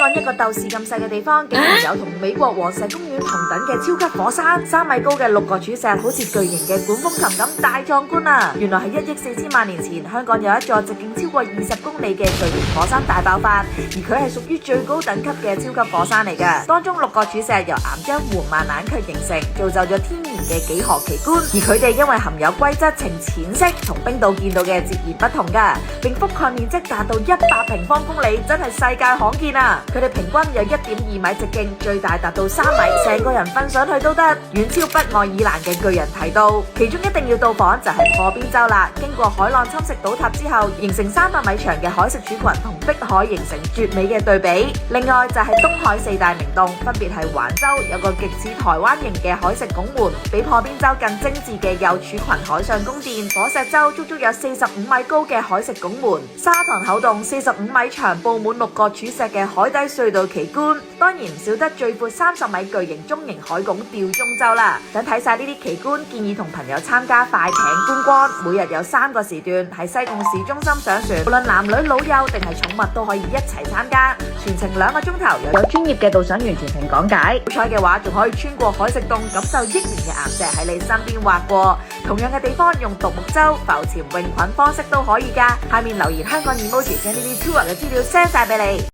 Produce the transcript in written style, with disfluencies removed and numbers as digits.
岸一個豆豉咁細嘅地方，竟然有同美國黃石公園同等嘅超級火山，3米高嘅六角柱石好似巨型嘅管風琴咁大壯觀啊！原來係1億4千萬年前，香港有一座直徑超過20公里嘅巨型火山大爆發，而佢係屬於最高等級嘅超級火山嚟㗎。當中六角柱石由岩漿緩慢冷卻形成，造就咗天然嘅幾何奇觀。而佢哋因為含有硅質呈淺色，同冰島見到嘅截然不同㗎，並覆蓋面積達到100平方公里，真係世界罕見啊！佢哋平均有1.2米直徑，最大達到3米，成個人瞓上去都得，遠超北愛爾蘭嘅巨人提到。其中一定要到訪就係破邊洲啦。經過海浪侵蝕倒塌之後，形成300米長嘅海蝕柱群同碧海形成絕美嘅對比。另外就係東海4大明洞，分別係環洲有個極似台灣形嘅海蝕拱門，比破邊洲更精緻嘅幼柱群海上宮殿，火石洲足足有45米高嘅海蝕拱門，沙塘口洞45米長佈滿六角柱石嘅海底隧道奇觀，當然唔少得最闊30米巨型中型海拱吊鐘洲啦。想睇晒呢啲奇觀，建議同朋友參加快艇觀光，每日有3個時段喺西貢市中心上船，無論男女老幼定係寵物都可以一齊參加，全程2個鐘頭，有專業嘅導賞員全程講解。好彩嘅話，仲可以穿過海蝕洞，感受億年嘅岩石喺你身邊劃過。同樣嘅地方用獨木舟、浮潛、泳裙方式都可以㗎。下面留言香港 emoji 將呢啲 tour 嘅資料 send 晒俾你。